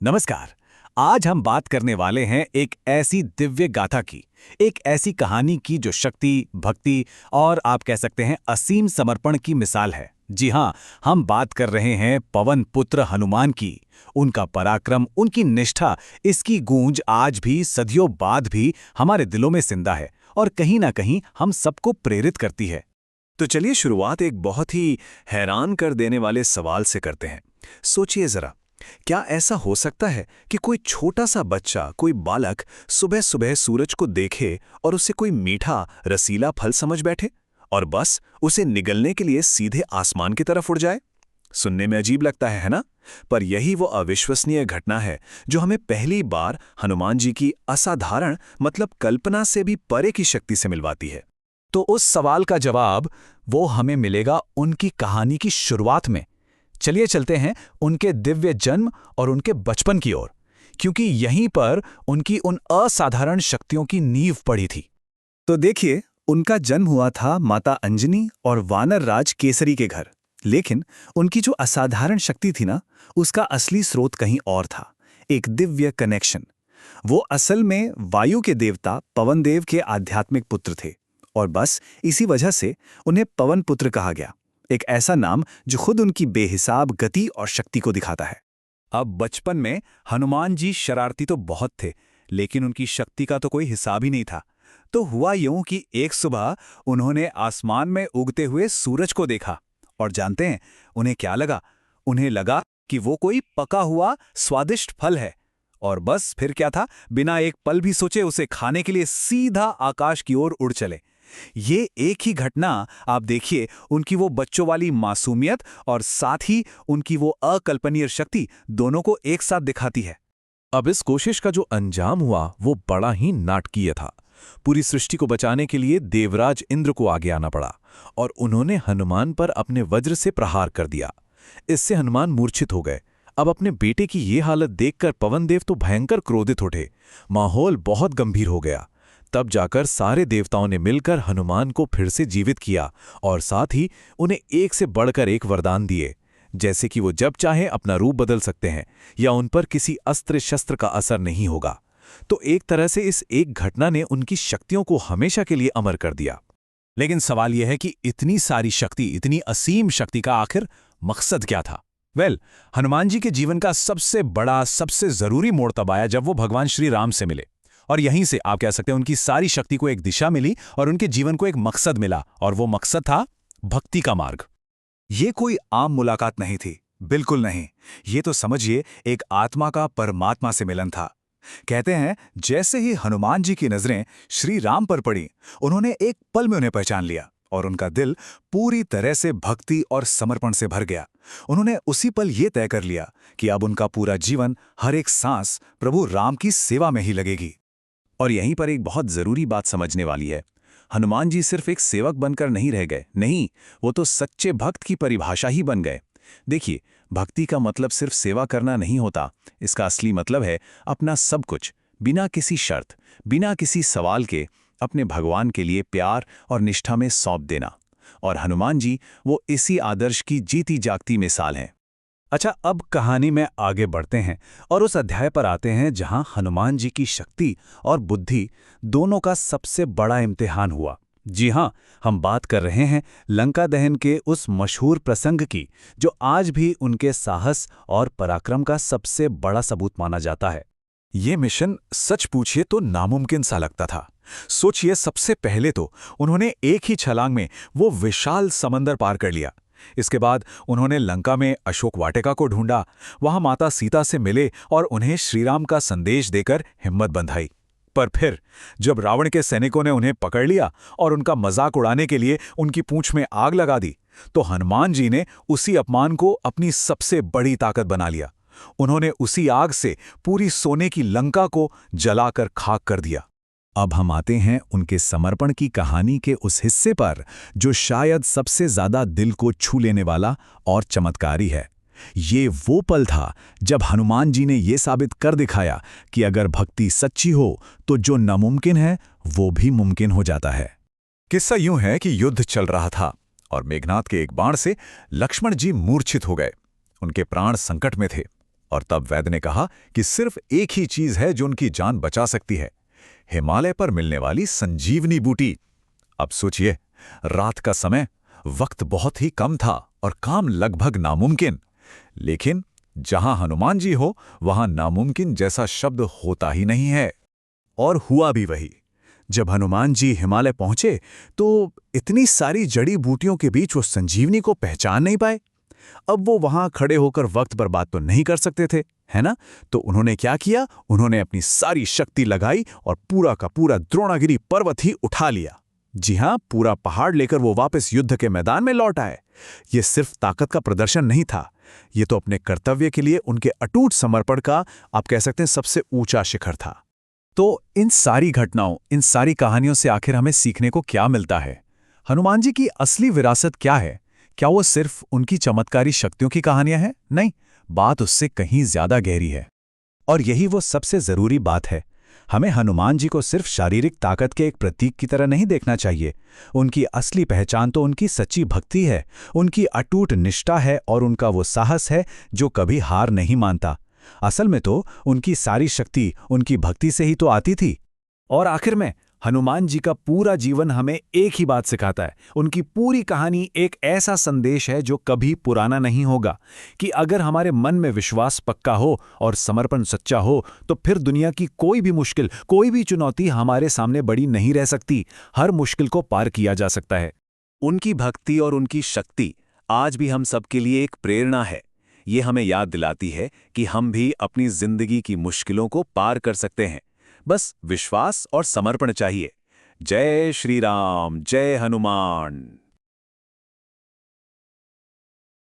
नमस्कार। आज हम बात करने वाले हैं एक ऐसी दिव्य गाथा की, एक ऐसी कहानी की जो शक्ति, भक्ति और आप कह सकते हैं असीम समर्पण की मिसाल है। जी हाँ, हम बात कर रहे हैं पवन पुत्र हनुमान की। उनका पराक्रम, उनकी निष्ठा, इसकी गूंज आज भी सदियों बाद भी हमारे दिलों में जिंदा है और कहीं ना कहीं हम सबको प्रेरित करती है। तो चलिए शुरुआत एक बहुत ही हैरान कर देने वाले सवाल से करते हैं। सोचिए जरा, क्या ऐसा हो सकता है कि कोई छोटा सा बच्चा, कोई बालक सुबह सुबह सूरज को देखे और उसे कोई मीठा रसीला फल समझ बैठे और बस उसे निगलने के लिए सीधे आसमान की तरफ उड़ जाए? सुनने में अजीब लगता है ना? पर यही वो अविश्वसनीय घटना है जो हमें पहली बार हनुमान जी की असाधारण मतलब कल्पना से भी परे की शक्ति से मिलवाती है। तो उस सवाल का जवाब वो हमें मिलेगा उनकी कहानी की शुरुआत में। चलिए चलते हैं उनके दिव्य जन्म और उनके बचपन की ओर, क्योंकि यहीं पर उनकी उन असाधारण शक्तियों की नींव पड़ी थी। तो देखिए, उनका जन्म हुआ था माता अंजनी और वानर राज केसरी के घर। लेकिन उनकी जो असाधारण शक्ति थी ना, उसका असली स्रोत कहीं और था, एक दिव्य कनेक्शन। वो असल में वायु के देवता पवन देव के आध्यात्मिक पुत्र थे और बस इसी वजह से उन्हें पवन पुत्र कहा गया, एक ऐसा नाम जो खुद उनकी बेहिसाब गति और शक्ति को दिखाता है। अब बचपन में हनुमान जी शरारती तो बहुत थे, लेकिन उनकी शक्ति का तो कोई हिसाब ही नहीं था। तो हुआ यूं कि एक सुबह उन्होंने आसमान में उगते हुए सूरज को देखा और जानते हैं उन्हें क्या लगा? उन्हें लगा कि वो कोई पका हुआ स्वादिष्ट फल है और बस फिर क्या था, बिना एक पल भी सोचे उसे खाने के लिए सीधा आकाश की ओर उड़ चले। ये एक ही घटना आप देखिए, उनकी वो बच्चों वाली मासूमियत और साथ ही उनकी वो अकल्पनीय शक्ति दोनों को एक साथ दिखाती है। अब इस कोशिश का जो अंजाम हुआ वो बड़ा ही नाटकीय था। पूरी सृष्टि को बचाने के लिए देवराज इंद्र को आगे आना पड़ा और उन्होंने हनुमान पर अपने वज्र से प्रहार कर दिया। इससे हनुमान मूर्छित हो गए। अब अपने बेटे की ये हालत देखकर पवनदेव तो भयंकर क्रोधित उठे। माहौल बहुत गंभीर हो गया। तब जाकर सारे देवताओं ने मिलकर हनुमान को फिर से जीवित किया और साथ ही उन्हें एक से बढ़कर एक वरदान दिए, जैसे कि वो जब चाहे अपना रूप बदल सकते हैं या उन पर किसी अस्त्र शस्त्र का असर नहीं होगा। तो एक तरह से इस एक घटना ने उनकी शक्तियों को हमेशा के लिए अमर कर दिया। लेकिन सवाल यह है कि इतनी सारी शक्ति, इतनी असीम शक्ति का आखिर मकसद क्या था? हनुमान जी के जीवन का सबसे बड़ा, सबसे जरूरी मोड़ तब आया जब वो भगवान श्री राम से मिले और यहीं से आप कह सकते हैं उनकी सारी शक्ति को एक दिशा मिली और उनके जीवन को एक मकसद मिला, और वो मकसद था भक्ति का मार्ग। ये कोई आम मुलाकात नहीं थी, बिल्कुल नहीं। ये तो समझिए एक आत्मा का परमात्मा से मिलन था। कहते हैं जैसे ही हनुमान जी की नजरें श्री राम पर पड़ी, उन्होंने एक पल में उन्हें पहचान लिया और उनका दिल पूरी तरह से भक्ति और समर्पण से भर गया। उन्होंने उसी पल ये तय कर लिया कि अब उनका पूरा जीवन, हर एक सांस प्रभु राम की सेवा में ही लगेगी। और यहीं पर एक बहुत जरूरी बात समझने वाली है। हनुमान जी सिर्फ एक सेवक बनकर नहीं रह गए, नहीं, वो तो सच्चे भक्त की परिभाषा ही बन गए। देखिए, भक्ति का मतलब सिर्फ सेवा करना नहीं होता। इसका असली मतलब है अपना सब कुछ, बिना किसी शर्त, बिना किसी सवाल के, अपने भगवान के लिए प्यार और निष्ठा में सौंप देना। और हनुमान जी वो इसी आदर्श की जीती जागती मिसाल हैं। अच्छा, अब कहानी में आगे बढ़ते हैं और उस अध्याय पर आते हैं जहां हनुमान जी की शक्ति और बुद्धि दोनों का सबसे बड़ा इम्तिहान हुआ। जी हां, हम बात कर रहे हैं लंका दहन के उस मशहूर प्रसंग की, जो आज भी उनके साहस और पराक्रम का सबसे बड़ा सबूत माना जाता है। ये मिशन सच पूछिए तो नामुमकिन सा लगता था। सोचिए, सबसे पहले तो उन्होंने एक ही छलांग में वो विशाल समंदर पार कर लिया। इसके बाद उन्होंने लंका में अशोक वाटिका को ढूंढा, वहां माता सीता से मिले और उन्हें श्रीराम का संदेश देकर हिम्मत बंधाई। पर फिर जब रावण के सैनिकों ने उन्हें पकड़ लिया और उनका मजाक उड़ाने के लिए उनकी पूंछ में आग लगा दी, तो हनुमान जी ने उसी अपमान को अपनी सबसे बड़ी ताकत बना लिया। उन्होंने उसी आग से पूरी सोने की लंका को जलाकर खाक कर दिया। अब हम आते हैं उनके समर्पण की कहानी के उस हिस्से पर जो शायद सबसे ज्यादा दिल को छू लेने वाला और चमत्कारी है। ये वो पल था जब हनुमान जी ने ये साबित कर दिखाया कि अगर भक्ति सच्ची हो तो जो नामुमकिन है वो भी मुमकिन हो जाता है। किस्सा यूं है कि युद्ध चल रहा था और मेघनाद के एक बाण से लक्ष्मण जी मूर्छित हो गए। उनके प्राण संकट में थे और तब वैद्य ने कहा कि सिर्फ एक ही चीज है जो उनकी जान बचा सकती है, हिमालय पर मिलने वाली संजीवनी बूटी। अब सोचिए, रात का समय, वक्त बहुत ही कम था और काम लगभग नामुमकिन। लेकिन जहां हनुमान जी हो वहां नामुमकिन जैसा शब्द होता ही नहीं है। और हुआ भी वही। जब हनुमान जी हिमालय पहुंचे तो इतनी सारी जड़ी बूटियों के बीच वो संजीवनी को पहचान नहीं पाए। अब वो वहां खड़े होकर वक्त बर्बाद तो नहीं कर सकते थे, है ना? तो उन्होंने क्या किया? उन्होंने अपनी सारी शक्ति लगाई और पूरा का पूरा द्रोणागिरी पर्वत ही उठा लिया। जी हां, पूरा पहाड़ लेकर वो वापस युद्ध के मैदान में लौट आए। ये सिर्फ ताकत का प्रदर्शन नहीं था, ये तो अपने कर्तव्य के लिए उनके अटूट समर्पण का, आप कह सकते हैं, सबसे ऊंचा शिखर था। तो इन सारी घटनाओं, इन सारी कहानियों से आखिर हमें सीखने को क्या मिलता है? हनुमान जी की असली विरासत क्या है? क्या वो सिर्फ उनकी चमत्कारी शक्तियों की कहानियां हैं? नहीं, बात उससे कहीं ज्यादा गहरी है। और यही वो सबसे जरूरी बात है। हमें हनुमान जी को सिर्फ शारीरिक ताकत के एक प्रतीक की तरह नहीं देखना चाहिए। उनकी असली पहचान तो उनकी सच्ची भक्ति है, उनकी अटूट निष्ठा है और उनका वो साहस है जो कभी हार नहीं मानता। असल में तो उनकी सारी शक्ति उनकी भक्ति से ही तो आती थी। और आखिर में हनुमान जी का पूरा जीवन हमें एक ही बात सिखाता है। उनकी पूरी कहानी एक ऐसा संदेश है जो कभी पुराना नहीं होगा, कि अगर हमारे मन में विश्वास पक्का हो और समर्पण सच्चा हो तो फिर दुनिया की कोई भी मुश्किल, कोई भी चुनौती हमारे सामने बड़ी नहीं रह सकती। हर मुश्किल को पार किया जा सकता है। उनकी भक्ति और उनकी शक्ति आज भी हम सबके लिए एक प्रेरणा है। ये हमें याद दिलाती है कि हम भी अपनी जिंदगी की मुश्किलों को पार कर सकते हैं। बस विश्वास और समर्पण चाहिए। जय श्री राम, जय हनुमान।